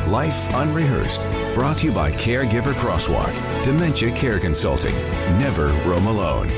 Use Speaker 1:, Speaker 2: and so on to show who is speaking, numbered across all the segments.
Speaker 1: Life Unrehearsed, brought to you by Caregiver Crosswalk, Dementia Care Consulting. Never roam alone.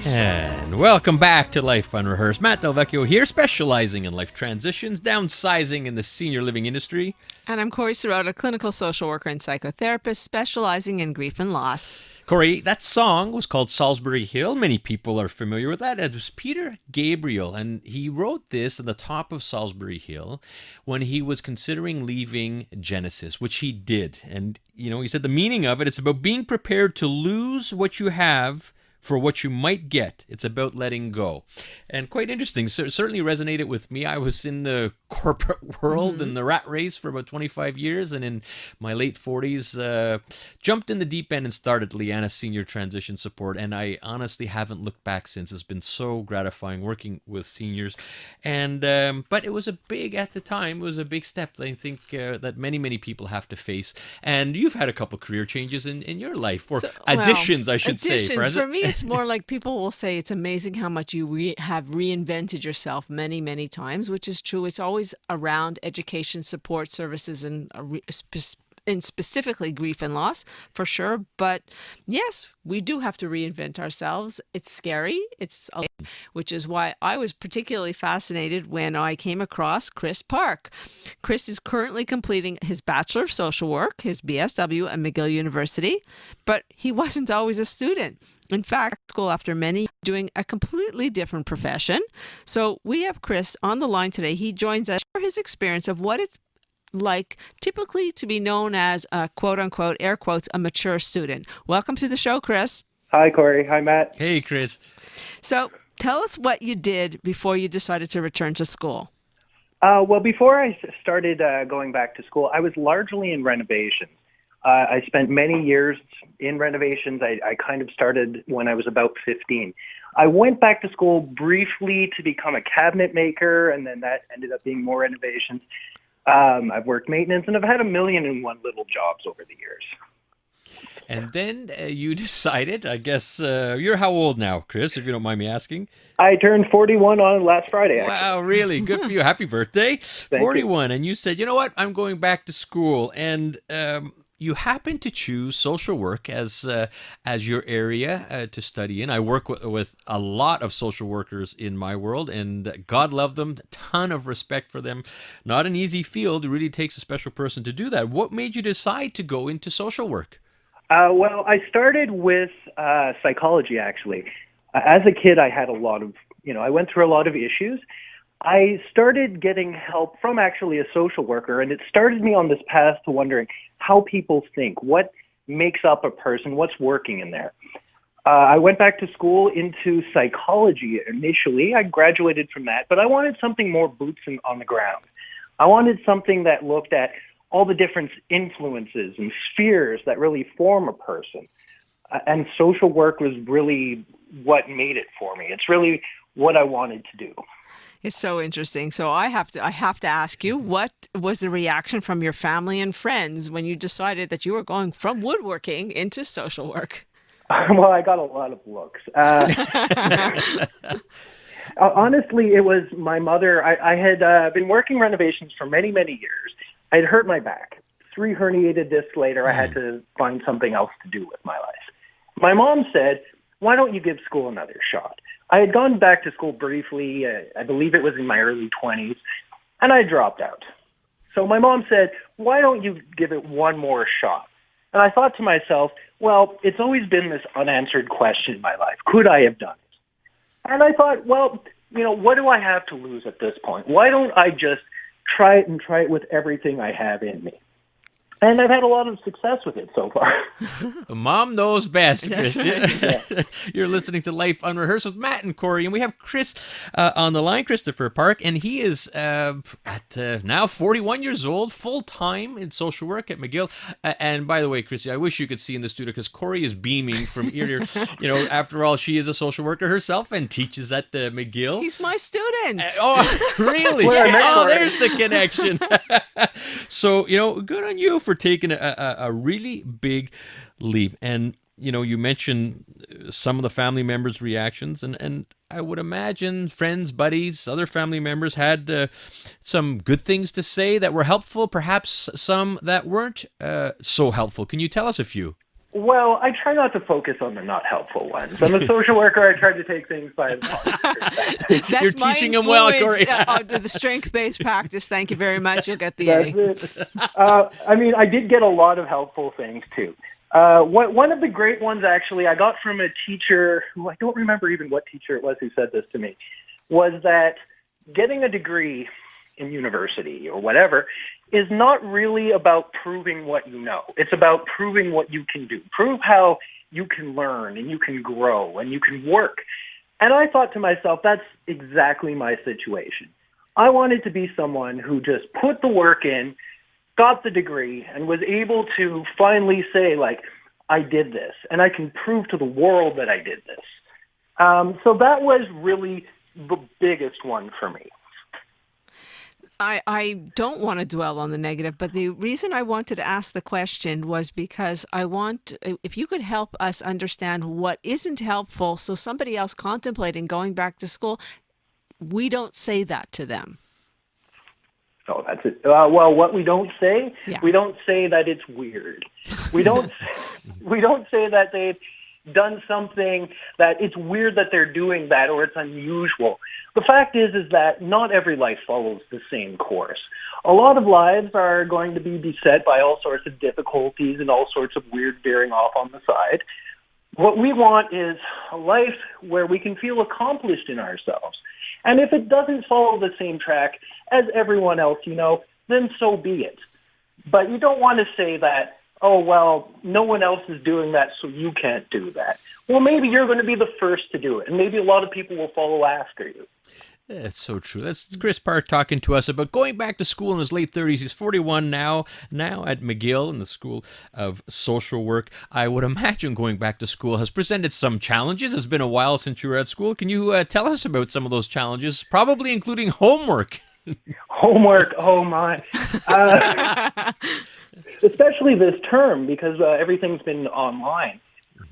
Speaker 2: And welcome back to Life Unrehearsed. Matt Del Vecchio here, specializing in life transitions, downsizing in the senior living industry.
Speaker 3: And I'm Corey Sirota, clinical social worker and psychotherapist, specializing in grief and loss.
Speaker 2: Corey, that song was called Salisbury Hill. Many people are familiar with that. It was Peter Gabriel, and he wrote this on the top of Salisbury Hill when he was considering leaving Genesis, which he did. And, he said the meaning of it, it's about being prepared to lose what you have for what you might get. It's about letting go. And quite interesting. Certainly resonated with me. I was in the corporate world and the rat race for about 25 years. And in my late 40s, jumped in the deep end and started Leanna Senior Transition Support. And I honestly haven't looked back since. It's been so gratifying working with seniors. And but it was at the time, it was a big step, I think, that many people have to face. And you've had a couple career changes in your life, or additions, I should say.
Speaker 3: For me, it's more like people will say it's amazing how much you have reinvented yourself many times, which is true. It's always around education, support services, and specifically grief and loss, for sure. But yes, we do have to reinvent ourselves. It's scary. Which is why I was particularly fascinated when I came across Chris Park. Chris is currently completing his Bachelor of Social Work, his BSW at McGill University, but he wasn't always a student. In fact, school after many doing a completely different profession. So we have Chris on the line today. He joins us for his experience of what it's like typically to be known as a quote unquote, air quotes, a mature student. Welcome to the show, Chris.
Speaker 4: Hi, Corey. Hi, Matt.
Speaker 2: Hey, Chris.
Speaker 3: So tell us what you did before you decided to return to school.
Speaker 4: Well, before I started going back to school, I was largely in renovations. I spent many years in renovations. I kind of started when I was about 15. I went back to school briefly to become a cabinet maker, and then that ended up being more renovations. I've worked maintenance, and I've had 1,000,001 little jobs over the years.
Speaker 2: And then you decided, I guess, you're how old now, Chris, if you don't mind me asking?
Speaker 4: I turned 41 on last Friday, actually.
Speaker 2: Wow, really? Good for you. Happy birthday.
Speaker 4: Thank
Speaker 2: 41.
Speaker 4: you.
Speaker 2: And you said, you know what? I'm going back to school. And you happened to choose social work as your area to study in. I work with a lot of social workers in my world, and God love them. A ton of respect for them. Not an easy field. It really takes a special person to do that. What made you decide to go into social work?
Speaker 4: Well, I started with psychology, actually. As a kid, I had I went through a lot of issues. I started getting help from actually a social worker, and it started me on this path to wondering how people think, what makes up a person, what's working in there. I went back to school into psychology initially. I graduated from that, but I wanted something more boots on the ground. I wanted something that looked at all the different influences and spheres that really form a person. And social work was really what made it for me. It's really what I wanted to do.
Speaker 3: It's so interesting. So I have to ask you, what was the reaction from your family and friends when you decided that you were going from woodworking into social work?
Speaker 4: Well, I got a lot of looks. Honestly, it was my mother. I had been working renovations for many years. I had hurt my back. 3 herniated discs later, I had to find something else to do with my life. My mom said, why don't you give school another shot? I had gone back to school briefly. I believe it was in my early 20s, and I dropped out. So my mom said, why don't you give it one more shot? And I thought to myself, well, it's always been this unanswered question in my life. Could I have done it? And I thought, well, what do I have to lose at this point? Why don't I just try it with everything I have in me? And I've had a lot of success with it so far.
Speaker 2: Mom knows best, Chris.
Speaker 3: Yes.
Speaker 2: You're listening to Life Unrehearsed with Matt and Corey, and we have Chris on the line, Christopher Park, and he is now 41 years old, full-time in social work at McGill. And by the way, Chrissy, I wish you could see in the studio because Corey is beaming from ear to ear. After all, she is a social worker herself and teaches at McGill.
Speaker 3: He's my student.
Speaker 2: Oh, really? There's the connection. So, good on you for taking a really big leap. And You mentioned some of the family members' reactions, and I would imagine friends, buddies, other family members had some good things to say that were helpful, perhaps some that weren't so helpful. Can you tell us a few?
Speaker 4: Well, I try not to focus on the not helpful ones. I'm a social worker. I try to take things by the positive.
Speaker 3: That's
Speaker 2: You're
Speaker 3: my
Speaker 2: teaching them well, Corey.
Speaker 3: The strength-based practice. Thank you very much. You'll get the
Speaker 4: That's
Speaker 3: A.
Speaker 4: it. I did get a lot of helpful things, too. One of the great ones, actually, I got from a teacher who I don't remember even what teacher it was who said this to me, was that getting a degree in university or whatever is not really about proving what you know. It's about proving what you can do. Prove how you can learn and you can grow and you can work. And I thought to myself, that's exactly my situation. I wanted to be someone who just put the work in, got the degree, and was able to finally say, like, I did this, and I can prove to the world that I did this. So that was really the biggest one for me.
Speaker 3: I don't want to dwell on the negative, but the reason I wanted to ask the question was because if you could help us understand what isn't helpful, so somebody else contemplating going back to school, we don't say that to them.
Speaker 4: Oh, that's it. Well, what we don't say,
Speaker 3: Yeah.
Speaker 4: we don't say that it's weird. We don't say that they've done something that it's weird that they're doing that or it's unusual. The fact is that not every life follows the same course. A lot of lives are going to be beset by all sorts of difficulties and all sorts of weird veering off on the side. What we want is a life where we can feel accomplished in ourselves. And if it doesn't follow the same track as everyone else, then so be it. But you don't want to say that, oh, well, no one else is doing that, so you can't do that. Well, maybe you're going to be the first to do it, and maybe a lot of people will follow after you.
Speaker 2: That's so true. That's Chris Park talking to us about going back to school in his late 30s. He's 41 now at McGill in the School of Social Work. I would imagine going back to school has presented some challenges. It's been a while since you were at school. Can you tell us about some of those challenges, probably including homework?
Speaker 4: Homework, oh my. Especially this term, because everything's been online.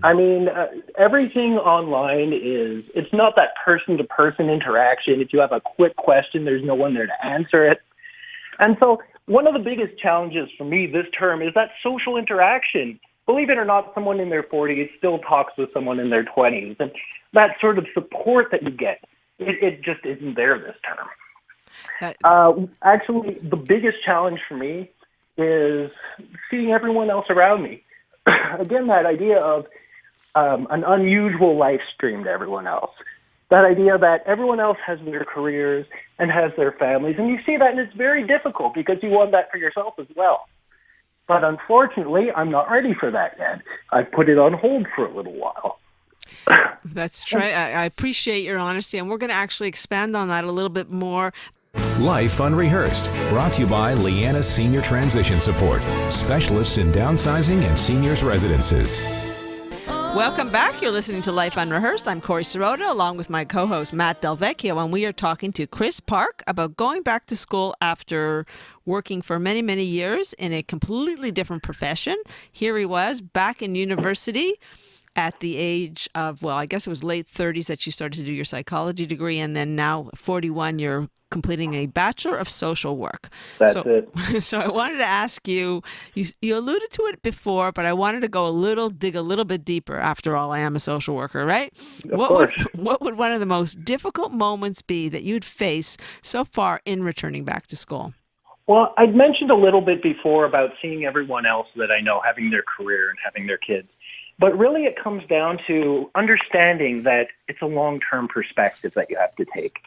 Speaker 4: I mean, everything online it's not that person-to-person interaction. If you have a quick question, there's no one there to answer it. And so one of the biggest challenges for me this term is that social interaction. Believe it or not, someone in their 40s still talks with someone in their 20s. And that sort of support that you get, it just isn't there this term. Actually, the biggest challenge for me is seeing everyone else around me. Again, that idea of an unusual life stream to everyone else. That idea that everyone else has their careers and has their families. And you see that, and it's very difficult because you want that for yourself as well. But unfortunately, I'm not ready for that yet. I've put it on hold for a little while.
Speaker 3: That's true. I appreciate your honesty, and we're going to actually expand on that a little bit more.
Speaker 1: Life Unrehearsed, brought to you by Leanna Senior Transition Support, specialists in downsizing and seniors residences.
Speaker 3: Welcome back. You're listening to Life Unrehearsed. I'm Corey Sirota, along with my co-host Matt Del Vecchio, and we are talking to Chris Park about going back to school after working for many, many years in a completely different profession. Here he was back in university at the age of, well, I guess it was late 30s that you started to do your psychology degree, and then now 41, you're completing a Bachelor of Social Work.
Speaker 4: That's it.
Speaker 3: So I wanted to ask you alluded to it before, but I wanted to dig a little bit deeper. After all, I am a social worker, right?
Speaker 4: Of course.
Speaker 3: What would one of the most difficult moments be that you'd face so far in returning back to school?
Speaker 4: Well, I'd mentioned a little bit before about seeing everyone else that I know having their career and having their kids. But really it comes down to understanding that it's a long-term perspective that you have to take.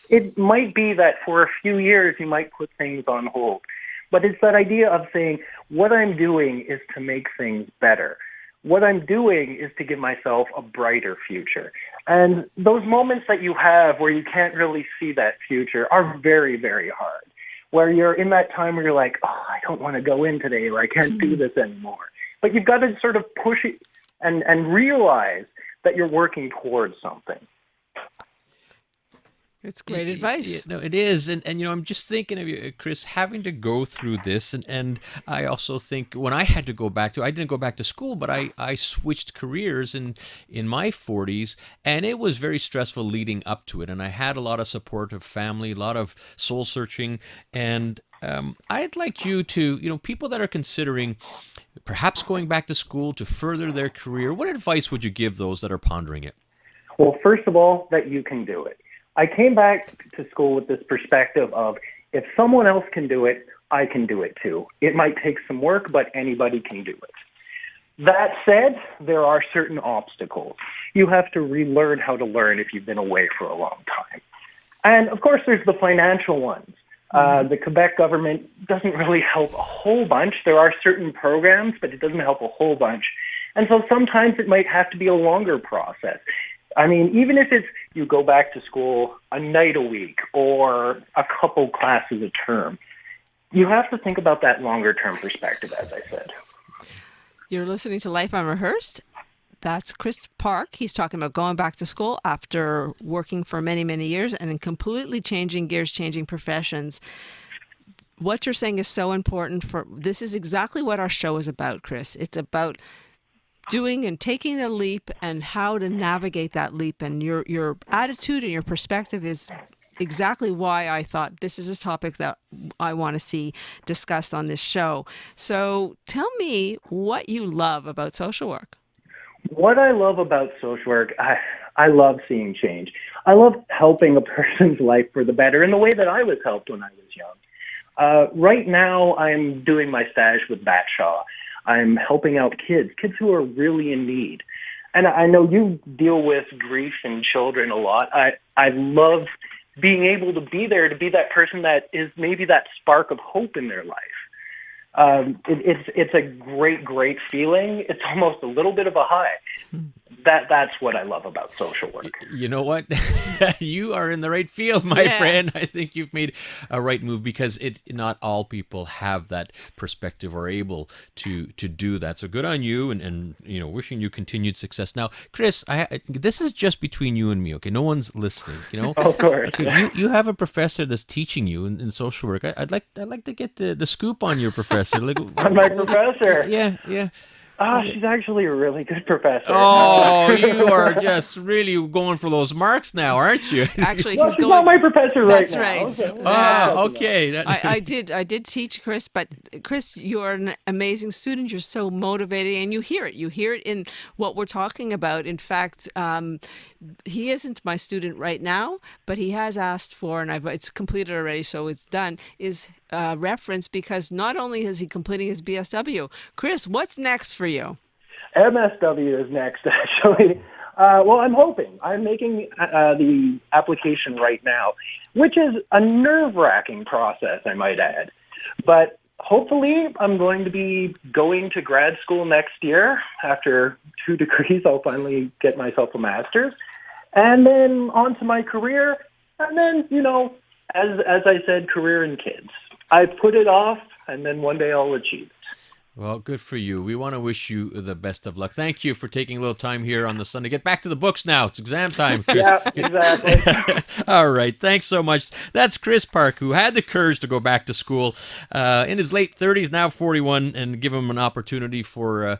Speaker 4: It might be that for a few years you might put things on hold, but it's that idea of saying, what I'm doing is to make things better. What I'm doing is to give myself a brighter future. And those moments that you have where you can't really see that future are very, very hard, where you're in that time where you're like, oh, I don't want to go in today, or I can't do this anymore. But you've got to sort of push it and realize that you're working towards something.
Speaker 3: It's great advice.
Speaker 2: No, it is. And I'm just thinking of you, Chris, having to go through this. And I also think when I had to go back I didn't go back to school, but I switched careers in my 40s, and it was very stressful leading up to it. And I had a lot of support of family, a lot of soul searching. And I'd like you to, people that are considering perhaps going back to school to further their career, what advice would you give those that are pondering it?
Speaker 4: Well, first of all, that you can do it. I came back to school with this perspective of if someone else can do it, I can do it too. It might take some work, but anybody can do it. That said, there are certain obstacles. You have to relearn how to learn if you've been away for a long time. And of course, there's the financial ones. The Quebec government doesn't really help a whole bunch. There are certain programs, but it doesn't help a whole bunch. And so sometimes it might have to be a longer process. I mean, even if it's you go back to school a night a week or a couple classes a term, you have to think about that longer term perspective, as I said.
Speaker 3: You're listening to Life Unrehearsed. That's Chris Park. He's talking about going back to school after working for many, many years and in completely changing gears, changing professions. What you're saying is so important. This is exactly what our show is about, Chris. It's about doing and taking the leap and how to navigate that leap. And your attitude and your perspective is exactly why I thought this is a topic that I want to see discussed on this show. So tell me what you love about social work.
Speaker 4: What I love about social work, I love seeing change. I love helping a person's life for the better in the way that I was helped when I was young. Right now, I'm doing my stage with Batshaw. I'm helping out kids who are really in need. And I know you deal with grief and children a lot. I love being able to be there, to be that person that is maybe that spark of hope in their life. It's a great, great feeling. It's almost a little bit of a high. That's what I love about social work.
Speaker 2: You know what? You are in the right field, my friend. I think you've made a right move because not all people have that perspective or able to do that. So good on you, and wishing you continued success. Now, Chris, this is just between you and me, okay? No one's listening,
Speaker 4: Of course.
Speaker 2: Okay, you have a professor that's teaching you in social work. I'd like to get the scoop on your professor. Like,
Speaker 4: On my professor?
Speaker 2: Yeah.
Speaker 4: Oh, she's actually a really good professor.
Speaker 2: Oh, you are just really going for those marks now, aren't you?
Speaker 3: Actually,
Speaker 4: Well,
Speaker 3: he's
Speaker 4: she's
Speaker 3: going.
Speaker 4: not my professor right
Speaker 3: That's
Speaker 4: now.
Speaker 3: right.
Speaker 2: Oh, okay.
Speaker 3: I did teach Chris, but Chris, you're an amazing student. You're so motivated, and you hear it. You hear it in what we're talking about. In fact, he isn't my student right now, but he has asked for, and it's completed already, so it's done. Is reference because not only is he completing his BSW, Chris, what's next for you?
Speaker 4: MSW is next, actually. Well, I'm hoping. I'm making the application right now, which is a nerve-wracking process, I might add. But hopefully I'm going to be going to grad school next year. After 2 degrees, I'll finally get myself a master's. And then on to my career. And then, as I said, career and kids. I put it off, and then one day I'll achieve it.
Speaker 2: Well, good for you. We want to wish you the best of luck. Thank you for taking a little time here on the Sunday. Get back to the books now. It's exam time, Chris.
Speaker 4: Yeah, exactly.
Speaker 2: All right. Thanks so much. That's Chris Park, who had the courage to go back to school in his late 30s, now 41, and give him an opportunity for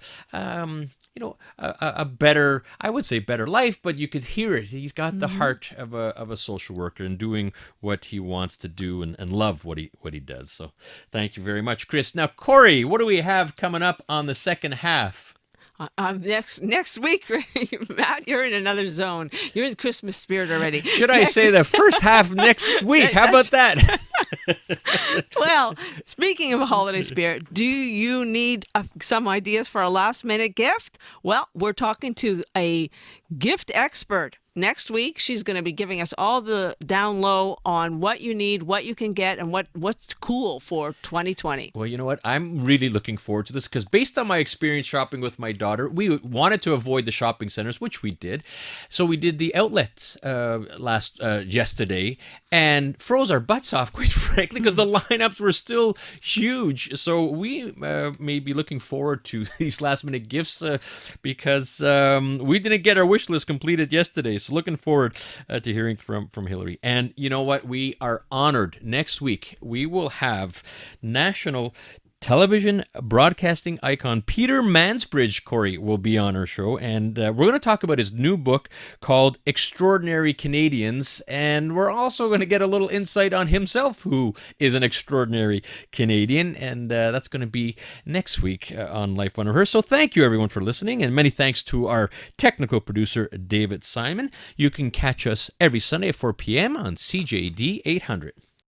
Speaker 2: a better, I would say better life, but you could hear it. He's got the heart of a social worker and doing what he wants to do and love what he does. So thank you very much, Chris. Now, Corey, what do we have coming up on the second half?
Speaker 3: Next week, Matt, you're in another zone. You're in Christmas spirit already.
Speaker 2: Should I say the first half next week? How about that?
Speaker 3: Well, speaking of holiday spirit, do you need some ideas for a last-minute gift? Well, we're talking to a gift expert. Next week, she's going to be giving us all the down low on what you need, what you can get, and what's cool for 2020.
Speaker 2: Well, you know what? I'm really looking forward to this because based on my experience shopping with my daughter, we wanted to avoid the shopping centers, which we did. So we did the outlets yesterday and froze our butts off, quite frankly, because the lineups were still huge. So we may be looking forward to these last-minute gifts because we didn't get our wish list completed yesterday. So looking forward to hearing from Hillary. And you know what? We are honored. Next week, we will have national television broadcasting icon Peter Mansbridge, Corey, will be on our show, and we're going to talk about his new book called Extraordinary Canadians, and we're also going to get a little insight on himself, who is an extraordinary Canadian, and that's going to be next week on Life Unrehearsed. So thank you, everyone, for listening, and many thanks to our technical producer, David Simon. You can catch us every Sunday at 4 p.m. on CJD 800.